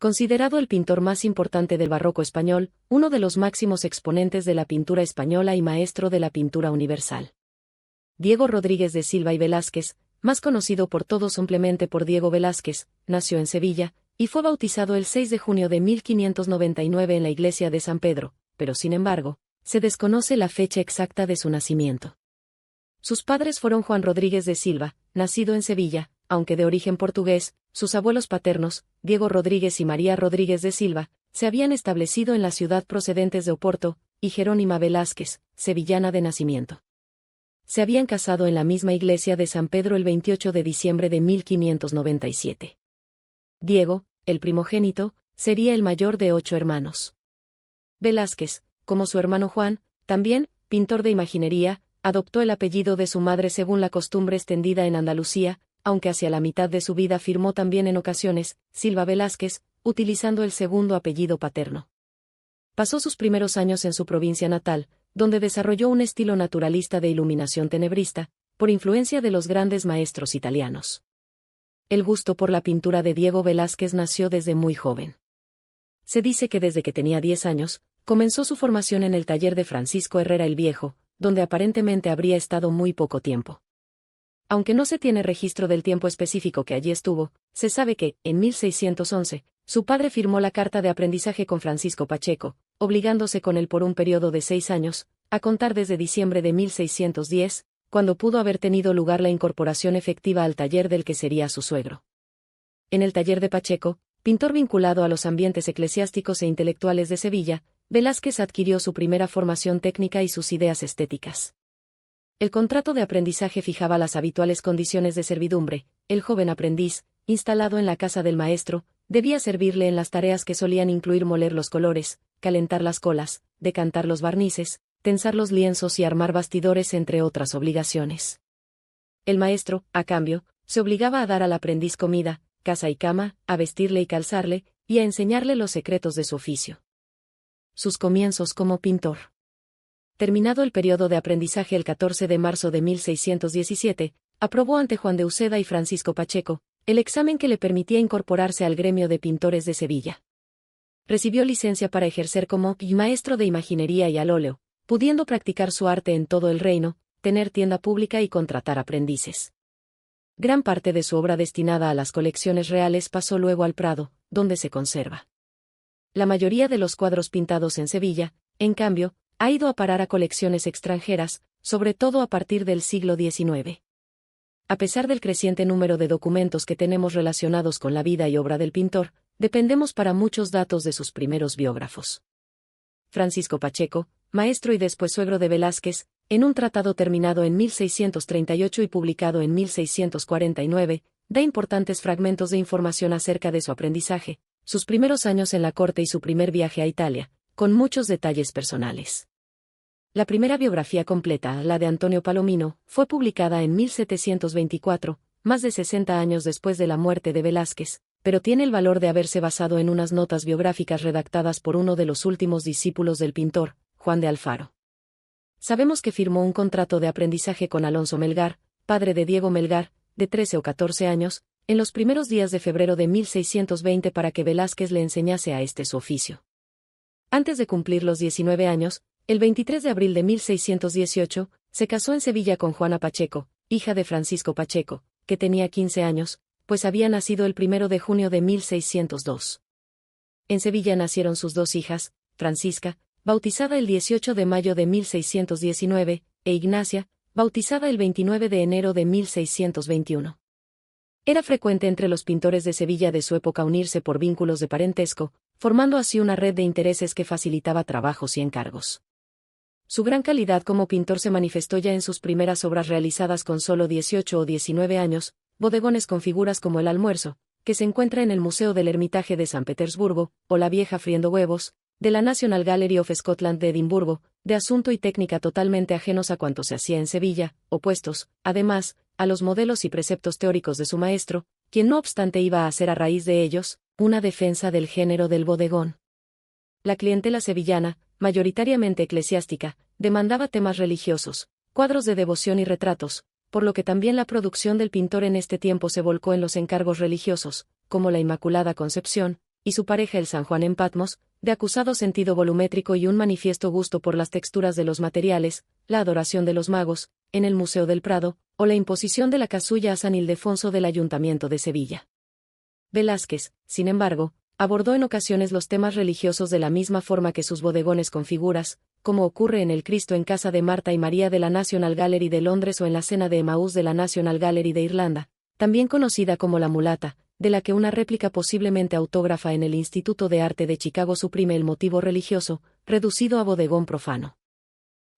Considerado el pintor más importante del barroco español, uno de los máximos exponentes de la pintura española y maestro de la pintura universal. Diego Rodríguez de Silva y Velázquez, más conocido por todos simplemente por Diego Velázquez, nació en Sevilla, y fue bautizado el 6 de junio de 1599 en la iglesia de San Pedro, pero sin embargo, se desconoce la fecha exacta de su nacimiento. Sus padres fueron Juan Rodríguez de Silva, nacido en Sevilla, aunque de origen portugués. Sus abuelos paternos, Diego Rodríguez y María Rodríguez de Silva, se habían establecido en la ciudad procedentes de Oporto, y Jerónima Velázquez, sevillana de nacimiento. Se habían casado en la misma iglesia de San Pedro el 28 de diciembre de 1597. Diego, el primogénito, sería el mayor de 8 hermanos. Velázquez, como su hermano Juan, también, pintor de imaginería, adoptó el apellido de su madre según la costumbre extendida en Andalucía, aunque hacia la mitad de su vida firmó también en ocasiones, Silva Velázquez, utilizando el segundo apellido paterno. Pasó sus primeros años en su provincia natal, donde desarrolló un estilo naturalista de iluminación tenebrista, por influencia de los grandes maestros italianos. El gusto por la pintura de Diego Velázquez nació desde muy joven. Se dice que desde que tenía 10 años, comenzó su formación en el taller de Francisco Herrera el Viejo, donde aparentemente habría estado muy poco tiempo. Aunque no se tiene registro del tiempo específico que allí estuvo, se sabe que, en 1611, su padre firmó la carta de aprendizaje con Francisco Pacheco, obligándose con él por un periodo de 6 años, a contar desde diciembre de 1610, cuando pudo haber tenido lugar la incorporación efectiva al taller del que sería su suegro. En el taller de Pacheco, pintor vinculado a los ambientes eclesiásticos e intelectuales de Sevilla, Velázquez adquirió su primera formación técnica y sus ideas estéticas. El contrato de aprendizaje fijaba las habituales condiciones de servidumbre. El joven aprendiz, instalado en la casa del maestro, debía servirle en las tareas que solían incluir moler los colores, calentar las colas, decantar los barnices, tensar los lienzos y armar bastidores, entre otras obligaciones. El maestro, a cambio, se obligaba a dar al aprendiz comida, casa y cama, a vestirle y calzarle, y a enseñarle los secretos de su oficio. Sus comienzos como pintor. Terminado el periodo de aprendizaje el 14 de marzo de 1617, aprobó ante Juan de Uceda y Francisco Pacheco el examen que le permitía incorporarse al gremio de pintores de Sevilla. Recibió licencia para ejercer como maestro de imaginería y al óleo, pudiendo practicar su arte en todo el reino, tener tienda pública y contratar aprendices. Gran parte de su obra destinada a las colecciones reales pasó luego al Prado, donde se conserva. La mayoría de los cuadros pintados en Sevilla, en cambio, ha ido a parar a colecciones extranjeras, sobre todo a partir del siglo XIX. A pesar del creciente número de documentos que tenemos relacionados con la vida y obra del pintor, dependemos para muchos datos de sus primeros biógrafos. Francisco Pacheco, maestro y después suegro de Velázquez, en un tratado terminado en 1638 y publicado en 1649, da importantes fragmentos de información acerca de su aprendizaje, sus primeros años en la corte y su primer viaje a Italia, con muchos detalles personales. La primera biografía completa, la de Antonio Palomino, fue publicada en 1724, más de 60 años después de la muerte de Velázquez, pero tiene el valor de haberse basado en unas notas biográficas redactadas por uno de los últimos discípulos del pintor, Juan de Alfaro. Sabemos que firmó un contrato de aprendizaje con Alonso Melgar, padre de Diego Melgar, de 13 o 14 años, en los primeros días de febrero de 1620 para que Velázquez le enseñase a este su oficio. Antes de cumplir los 19 años, el 23 de abril de 1618, se casó en Sevilla con Juana Pacheco, hija de Francisco Pacheco, que tenía 15 años, pues había nacido el 1 de junio de 1602. En Sevilla nacieron sus 2 hijas, Francisca, bautizada el 18 de mayo de 1619, e Ignacia, bautizada el 29 de enero de 1621. Era frecuente entre los pintores de Sevilla de su época unirse por vínculos de parentesco, formando así una red de intereses que facilitaba trabajos y encargos. Su gran calidad como pintor se manifestó ya en sus primeras obras realizadas con solo 18 o 19 años, bodegones con figuras como el Almuerzo, que se encuentra en el Museo del Hermitage de San Petersburgo, o La vieja friendo huevos, de la National Gallery of Scotland de Edimburgo, de asunto y técnica totalmente ajenos a cuanto se hacía en Sevilla, opuestos, además, a los modelos y preceptos teóricos de su maestro, quien no obstante iba a hacer a raíz de ellos, una defensa del género del bodegón. La clientela sevillana, mayoritariamente eclesiástica, demandaba temas religiosos, cuadros de devoción y retratos, por lo que también la producción del pintor en este tiempo se volcó en los encargos religiosos, como la Inmaculada Concepción, y su pareja el San Juan en Patmos, de acusado sentido volumétrico y un manifiesto gusto por las texturas de los materiales, la adoración de los magos, en el Museo del Prado, o la imposición de la casulla a San Ildefonso del Ayuntamiento de Sevilla. Velázquez, sin embargo, abordó en ocasiones los temas religiosos de la misma forma que sus bodegones con figuras, como ocurre en el Cristo en casa de Marta y María de la National Gallery de Londres o en la Cena de Emaús de la National Gallery de Irlanda, también conocida como La Mulata, de la que una réplica posiblemente autógrafa en el Instituto de Arte de Chicago suprime el motivo religioso, reducido a bodegón profano.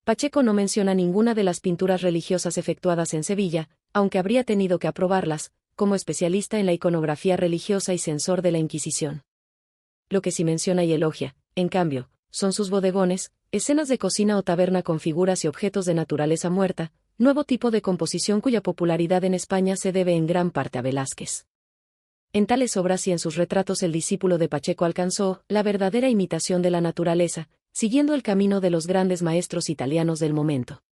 Pacheco no menciona ninguna de las pinturas religiosas efectuadas en Sevilla, aunque habría tenido que aprobarlas, como especialista en la iconografía religiosa y censor de la Inquisición. Lo que sí menciona y elogia, en cambio, son sus bodegones, escenas de cocina o taberna con figuras y objetos de naturaleza muerta, nuevo tipo de composición cuya popularidad en España se debe en gran parte a Velázquez. En tales obras y en sus retratos el discípulo de Pacheco alcanzó la verdadera imitación de la naturaleza, siguiendo el camino de los grandes maestros italianos del momento.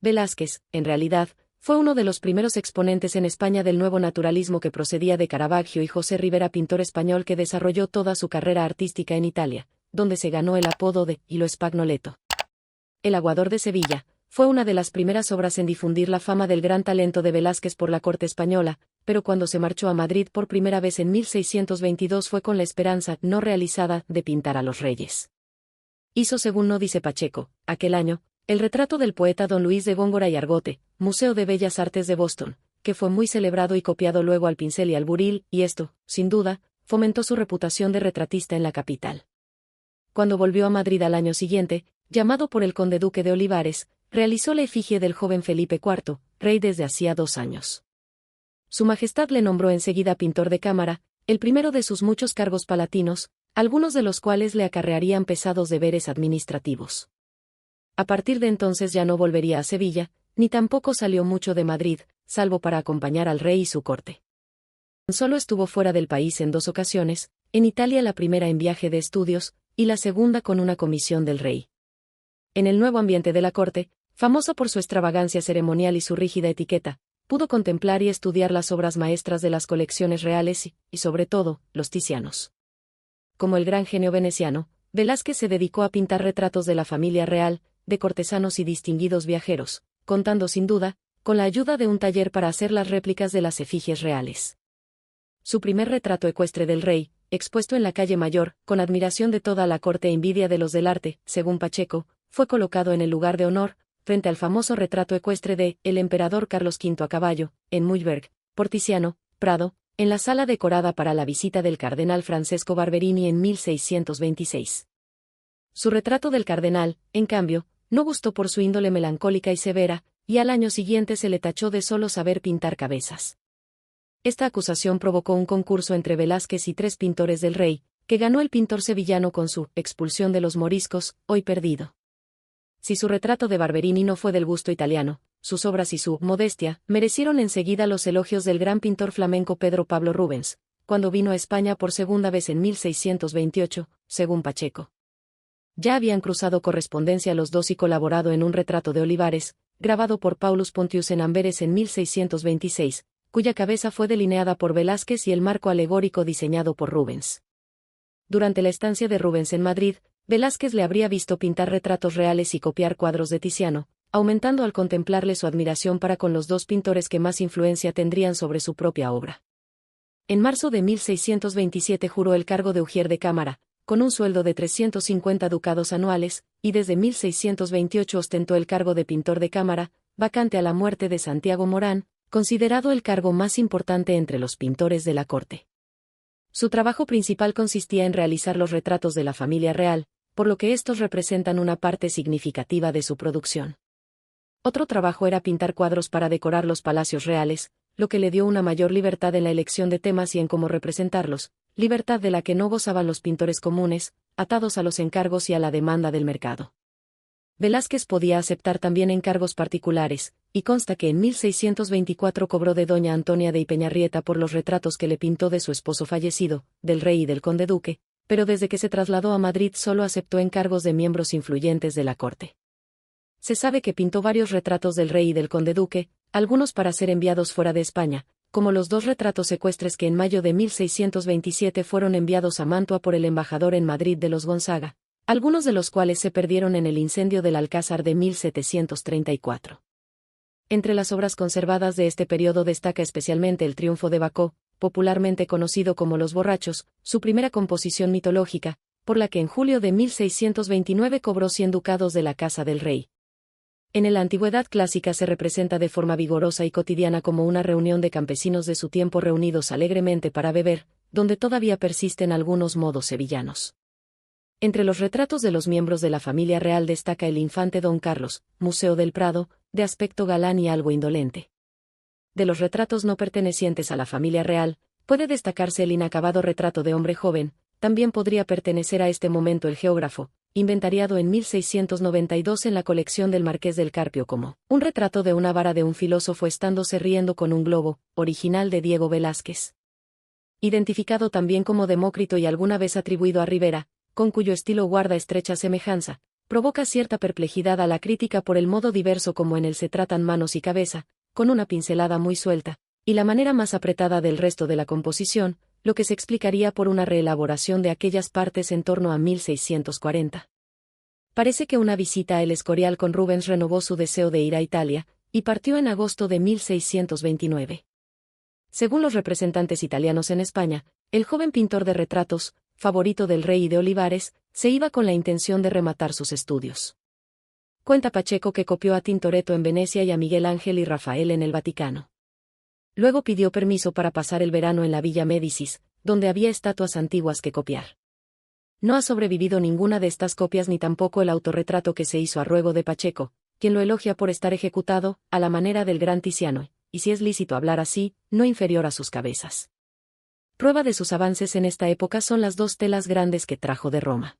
Velázquez, en realidad, fue uno de los primeros exponentes en España del nuevo naturalismo que procedía de Caravaggio y José Rivera, pintor español que desarrolló toda su carrera artística en Italia, donde se ganó el apodo de «lo Spagnoletto». El aguador de Sevilla fue una de las primeras obras en difundir la fama del gran talento de Velázquez por la corte española, pero cuando se marchó a Madrid por primera vez en 1622 fue con la esperanza no realizada de pintar a los reyes. Hizo, según no dice Pacheco, aquel año, el retrato del poeta don Luis de Góngora y Argote, Museo de Bellas Artes de Boston, que fue muy celebrado y copiado luego al pincel y al buril, y esto, sin duda, fomentó su reputación de retratista en la capital. Cuando volvió a Madrid al año siguiente, llamado por el conde duque de Olivares, realizó la efigie del joven Felipe IV, rey desde hacía 2 años. Su Majestad le nombró enseguida pintor de cámara, el primero de sus muchos cargos palatinos, algunos de los cuales le acarrearían pesados deberes administrativos. A partir de entonces ya no volvería a Sevilla, ni tampoco salió mucho de Madrid, salvo para acompañar al rey y su corte. Solo estuvo fuera del país en 2 ocasiones, en Italia la primera en viaje de estudios, y la segunda con una comisión del rey. En el nuevo ambiente de la corte, famosa por su extravagancia ceremonial y su rígida etiqueta, pudo contemplar y estudiar las obras maestras de las colecciones reales y sobre todo, los Ticianos. Como el gran genio veneciano, Velázquez se dedicó a pintar retratos de la familia real, de cortesanos y distinguidos viajeros, contando sin duda, con la ayuda de un taller para hacer las réplicas de las efigies reales. Su primer retrato ecuestre del rey, expuesto en la calle Mayor, con admiración de toda la corte e envidia de los del arte, según Pacheco, fue colocado en el lugar de honor, frente al famoso retrato ecuestre de el emperador Carlos V a caballo, en Muhlberg, por Tiziano, Prado, en la sala decorada para la visita del cardenal Francesco Barberini en 1626. Su retrato del cardenal, en cambio, no gustó por su índole melancólica y severa, y al año siguiente se le tachó de solo saber pintar cabezas. Esta acusación provocó un concurso entre Velázquez y 3 pintores del rey, que ganó el pintor sevillano con su Expulsión de los moriscos, hoy perdido. Si su retrato de Barberini no fue del gusto italiano, sus obras y su modestia merecieron enseguida los elogios del gran pintor flamenco Pedro Pablo Rubens, cuando vino a España por segunda vez en 1628, según Pacheco. Ya habían cruzado correspondencia los 2 y colaborado en un retrato de Olivares, grabado por Paulus Pontius en Amberes en 1626, cuya cabeza fue delineada por Velázquez y el marco alegórico diseñado por Rubens. Durante la estancia de Rubens en Madrid, Velázquez le habría visto pintar retratos reales y copiar cuadros de Tiziano, aumentando al contemplarle su admiración para con los 2 pintores que más influencia tendrían sobre su propia obra. En marzo de 1627 juró el cargo de ujier de cámara, con un sueldo de 350 ducados anuales, y desde 1628 ostentó el cargo de pintor de cámara, vacante a la muerte de Santiago Morán, considerado el cargo más importante entre los pintores de la corte. Su trabajo principal consistía en realizar los retratos de la familia real, por lo que estos representan una parte significativa de su producción. Otro trabajo era pintar cuadros para decorar los palacios reales, lo que le dio una mayor libertad en la elección de temas y en cómo representarlos, libertad de la que no gozaban los pintores comunes, atados a los encargos y a la demanda del mercado. Velázquez podía aceptar también encargos particulares, y consta que en 1624 cobró de doña Antonia de Ipeñarrieta por los retratos que le pintó de su esposo fallecido, del rey y del conde duque, pero desde que se trasladó a Madrid solo aceptó encargos de miembros influyentes de la corte. Se sabe que pintó varios retratos del rey y del conde duque, algunos para ser enviados fuera de España, como los dos retratos ecuestres que en mayo de 1627 fueron enviados a Mantua por el embajador en Madrid de los Gonzaga, algunos de los cuales se perdieron en el incendio del Alcázar de 1734. Entre las obras conservadas de este periodo destaca especialmente el Triunfo de Bacó, popularmente conocido como Los Borrachos, su primera composición mitológica, por la que en julio de 1629 cobró 100 ducados de la casa del rey. En la antigüedad clásica se representa de forma vigorosa y cotidiana como una reunión de campesinos de su tiempo reunidos alegremente para beber, donde todavía persisten algunos modos sevillanos. Entre los retratos de los miembros de la familia real destaca el infante Don Carlos, Museo del Prado, de aspecto galán y algo indolente. De los retratos no pertenecientes a la familia real, puede destacarse el inacabado retrato de hombre joven. También podría pertenecer a este momento el geógrafo, inventariado en 1692 en la colección del Marqués del Carpio como un retrato de una vara de un filósofo estándose riendo con un globo, original de Diego Velázquez. Identificado también como Demócrito y alguna vez atribuido a Rivera, con cuyo estilo guarda estrecha semejanza, provoca cierta perplejidad a la crítica por el modo diverso como en él se tratan manos y cabeza, con una pincelada muy suelta, y la manera más apretada del resto de la composición, lo que se explicaría por una reelaboración de aquellas partes en torno a 1640. Parece que una visita a El Escorial con Rubens renovó su deseo de ir a Italia, y partió en agosto de 1629. Según los representantes italianos en España, el joven pintor de retratos, favorito del rey y de Olivares, se iba con la intención de rematar sus estudios. Cuenta Pacheco que copió a Tintoretto en Venecia y a Miguel Ángel y Rafael en el Vaticano. Luego pidió permiso para pasar el verano en la Villa Médicis, donde había estatuas antiguas que copiar. No ha sobrevivido ninguna de estas copias ni tampoco el autorretrato que se hizo a ruego de Pacheco, quien lo elogia por estar ejecutado, a la manera del gran Tiziano, y si es lícito hablar así, no inferior a sus cabezas. Prueba de sus avances en esta época son las dos telas grandes que trajo de Roma.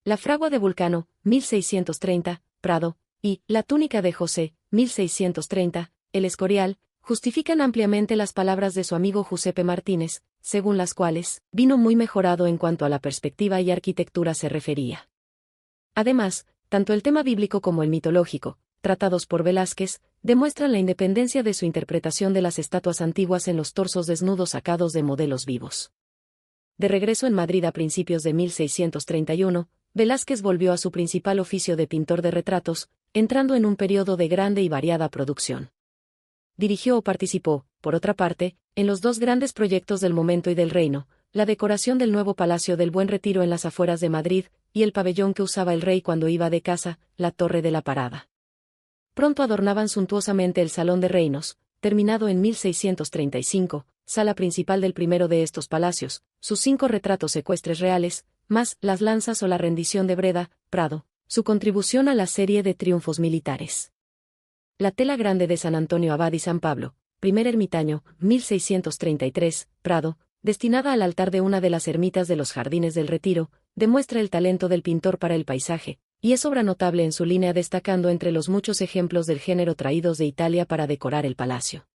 La fragua de Vulcano, 1630, Prado, y La túnica de José, 1630, El Escorial, justifican ampliamente las palabras de su amigo Giuseppe Martínez, según las cuales, vino muy mejorado en cuanto a la perspectiva y arquitectura se refería. Además, tanto el tema bíblico como el mitológico, tratados por Velázquez, demuestran la independencia de su interpretación de las estatuas antiguas en los torsos desnudos sacados de modelos vivos. De regreso en Madrid a principios de 1631, Velázquez volvió a su principal oficio de pintor de retratos, entrando en un periodo de grande y variada producción. Dirigió o participó, por otra parte, en los dos grandes proyectos del momento y del reino, la decoración del nuevo Palacio del Buen Retiro en las afueras de Madrid, y el pabellón que usaba el rey cuando iba de caza, la Torre de la Parada. Pronto adornaban suntuosamente el Salón de Reinos, terminado en 1635, sala principal del primero de estos palacios, sus 5 retratos ecuestres reales, más las lanzas o la rendición de Breda, Prado, su contribución a la serie de triunfos militares. La tela grande de San Antonio Abad y San Pablo, primer ermitaño, 1633, Prado, destinada al altar de una de las ermitas de los Jardines del Retiro, demuestra el talento del pintor para el paisaje, y es obra notable en su línea destacando entre los muchos ejemplos del género traídos de Italia para decorar el palacio.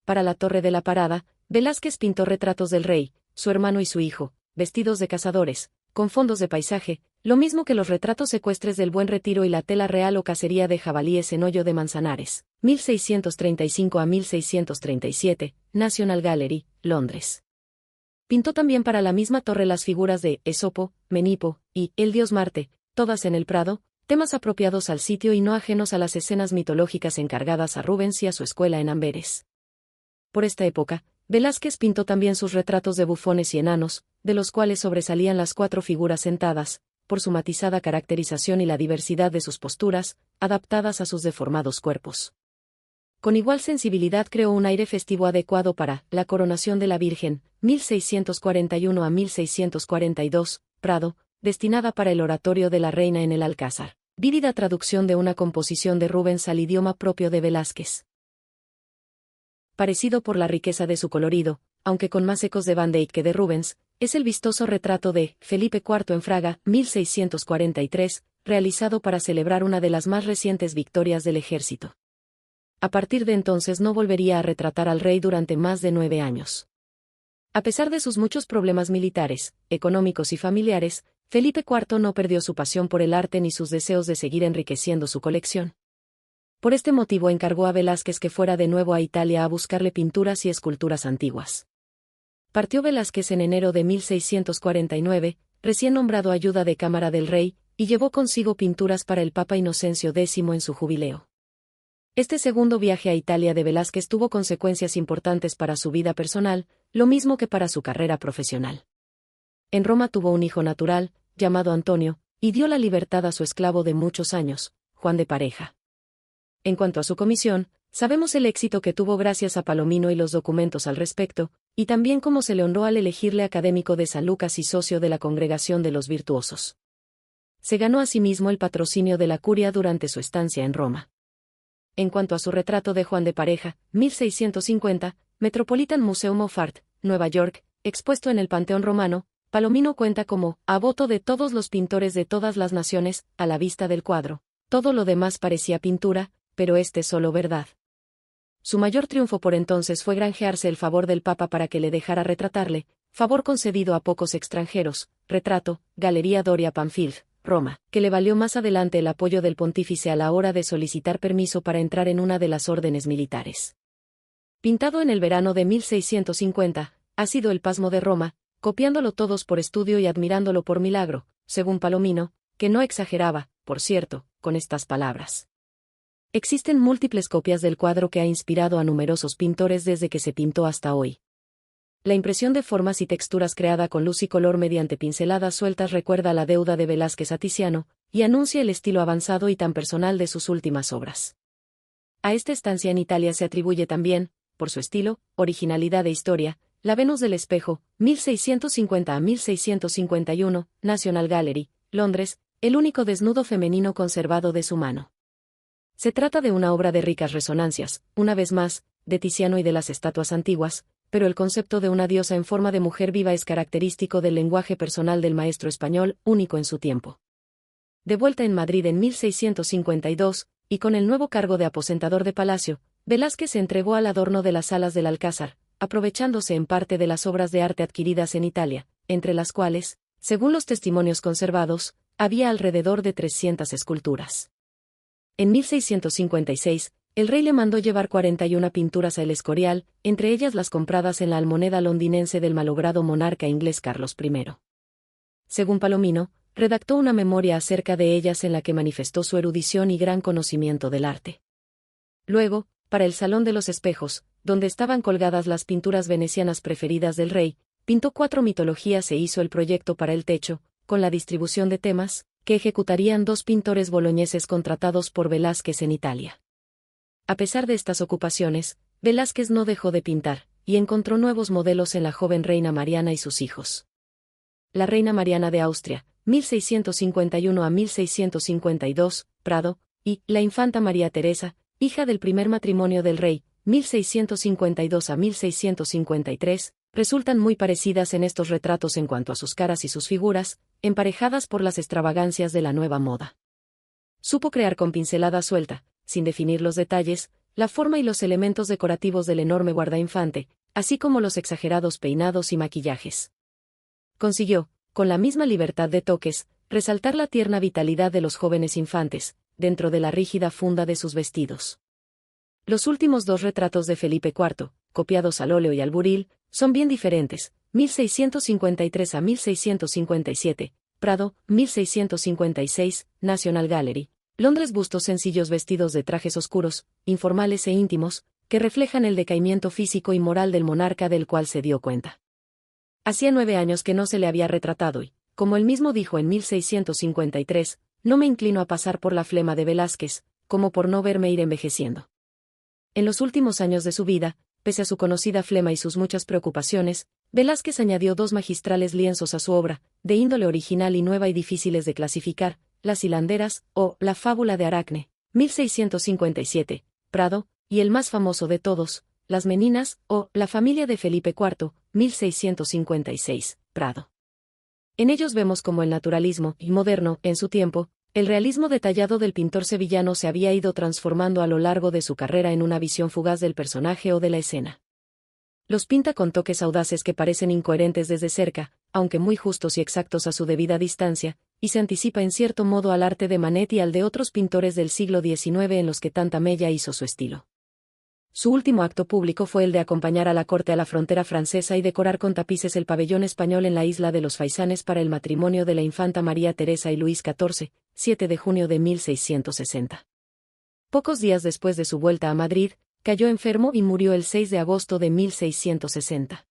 Para la Torre de la Parada, Velázquez pintó retratos del rey, su hermano y su hijo, vestidos de cazadores, con fondos de paisaje, lo mismo que los retratos ecuestres del Buen Retiro y la tela real o cacería de jabalíes en Hoyo de Manzanares, 1635 a 1637, National Gallery, Londres. Pintó también para la misma torre las figuras de Esopo, Menipo, y el dios Marte, todas en el Prado, temas apropiados al sitio y no ajenos a las escenas mitológicas encargadas a Rubens y a su escuela en Amberes. Por esta época, Velázquez pintó también sus retratos de bufones y enanos, de los cuales sobresalían las 4 figuras sentadas, por su matizada caracterización y la diversidad de sus posturas, adaptadas a sus deformados cuerpos. Con igual sensibilidad creó un aire festivo adecuado para La coronación de la Virgen, 1641 a 1642, Prado, destinada para el oratorio de la Reina en el Alcázar, vívida traducción de una composición de Rubens al idioma propio de Velázquez. Parecido por la riqueza de su colorido, aunque con más ecos de Van Dyck que de Rubens, es el vistoso retrato de Felipe IV en Fraga, 1643, realizado para celebrar una de las más recientes victorias del ejército. A partir de entonces no volvería a retratar al rey durante más de 9 años. A pesar de sus muchos problemas militares, económicos y familiares, Felipe IV no perdió su pasión por el arte ni sus deseos de seguir enriqueciendo su colección. Por este motivo encargó a Velázquez que fuera de nuevo a Italia a buscarle pinturas y esculturas antiguas. Partió Velázquez en enero de 1649, recién nombrado ayuda de cámara del rey, y llevó consigo pinturas para el Papa Inocencio X en su jubileo. Este segundo viaje a Italia de Velázquez tuvo consecuencias importantes para su vida personal, lo mismo que para su carrera profesional. En Roma tuvo un hijo natural, llamado Antonio, y dio la libertad a su esclavo de muchos años, Juan de Pareja. En cuanto a su comisión, sabemos el éxito que tuvo gracias a Palomino y los documentos al respecto, y también cómo se le honró al elegirle académico de San Lucas y socio de la Congregación de los Virtuosos. Se ganó asimismo el patrocinio de la curia durante su estancia en Roma. En cuanto a su retrato de Juan de Pareja, 1650, Metropolitan Museum of Art, Nueva York, expuesto en el Panteón Romano, Palomino cuenta como, a voto de todos los pintores de todas las naciones, a la vista del cuadro. Todo lo demás parecía pintura, pero este solo verdad. Su mayor triunfo por entonces fue granjearse el favor del Papa para que le dejara retratarle, favor concedido a pocos extranjeros, retrato, Galería Doria Pamphilj, Roma, que le valió más adelante el apoyo del pontífice a la hora de solicitar permiso para entrar en una de las órdenes militares. Pintado en el verano de 1650, ha sido el pasmo de Roma, copiándolo todos por estudio y admirándolo por milagro, según Palomino, que no exageraba, por cierto, con estas palabras. Existen múltiples copias del cuadro que ha inspirado a numerosos pintores desde que se pintó hasta hoy. La impresión de formas y texturas creada con luz y color mediante pinceladas sueltas recuerda la deuda de Velázquez a Tiziano, y anuncia el estilo avanzado y tan personal de sus últimas obras. A esta estancia en Italia se atribuye también, por su estilo, originalidad e historia, la Venus del Espejo, 1650 a 1651, National Gallery, Londres, el único desnudo femenino conservado de su mano. Se trata de una obra de ricas resonancias, una vez más, de Tiziano y de las estatuas antiguas, pero el concepto de una diosa en forma de mujer viva es característico del lenguaje personal del maestro español, único en su tiempo. De vuelta en Madrid en 1652, y con el nuevo cargo de aposentador de palacio, Velázquez se entregó al adorno de las salas del Alcázar, aprovechándose en parte de las obras de arte adquiridas en Italia, entre las cuales, según los testimonios conservados, había alrededor de 300 esculturas. En 1656, el rey le mandó llevar 41 pinturas a El Escorial, entre ellas las compradas en la almoneda londinense del malogrado monarca inglés Carlos I. Según Palomino, redactó una memoria acerca de ellas en la que manifestó su erudición y gran conocimiento del arte. Luego, para el Salón de los Espejos, donde estaban colgadas las pinturas venecianas preferidas del rey, pintó 4 mitologías e hizo el proyecto para el techo, con la distribución de temas, que ejecutarían 2 pintores boloñeses contratados por Velázquez en Italia. A pesar de estas ocupaciones, Velázquez no dejó de pintar, y encontró nuevos modelos en la joven reina Mariana y sus hijos. La reina Mariana de Austria, 1651 a 1652, Prado, y la infanta María Teresa, hija del primer matrimonio del rey, 1652 a 1653, resultan muy parecidas en estos retratos en cuanto a sus caras y sus figuras, emparejadas por las extravagancias de la nueva moda. Supo crear con pincelada suelta, sin definir los detalles, la forma y los elementos decorativos del enorme guardainfante, así como los exagerados peinados y maquillajes. Consiguió, con la misma libertad de toques, resaltar la tierna vitalidad de los jóvenes infantes, dentro de la rígida funda de sus vestidos. Los últimos 2 retratos de Felipe IV, copiados al óleo y al buril, son bien diferentes, 1653 a 1657, Prado, 1656, National Gallery, Londres. Bustos sencillos vestidos de trajes oscuros, informales e íntimos, que reflejan el decaimiento físico y moral del monarca del cual se dio cuenta. Hacía 9 años que no se le había retratado y, como él mismo dijo en 1653, no me inclino a pasar por la flema de Velázquez, como por no verme ir envejeciendo. En los últimos años de su vida, pese a su conocida flema y sus muchas preocupaciones, Velázquez añadió 2 magistrales lienzos a su obra, de índole original y nueva y difíciles de clasificar, Las hilanderas, o La fábula de Aracne, 1657, Prado, y el más famoso de todos, Las meninas, o La familia de Felipe IV, 1656, Prado. En ellos vemos cómo el naturalismo, y moderno, en su tiempo, el realismo detallado del pintor sevillano se había ido transformando a lo largo de su carrera en una visión fugaz del personaje o de la escena. Los pinta con toques audaces que parecen incoherentes desde cerca, aunque muy justos y exactos a su debida distancia, y se anticipa en cierto modo al arte de Manet y al de otros pintores del siglo XIX en los que tanta mella hizo su estilo. Su último acto público fue el de acompañar a la corte a la frontera francesa y decorar con tapices el pabellón español en la isla de los Faisanes para el matrimonio de la infanta María Teresa y Luis XIV, 7 de junio de 1660. Pocos días después de su vuelta a Madrid, cayó enfermo y murió el 6 de agosto de 1660.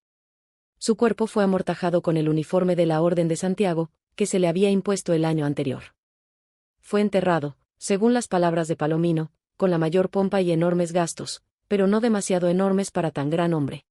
Su cuerpo fue amortajado con el uniforme de la Orden de Santiago, que se le había impuesto el año anterior. Fue enterrado, según las palabras de Palomino, con la mayor pompa y enormes gastos, pero no demasiado enormes para tan gran hombre.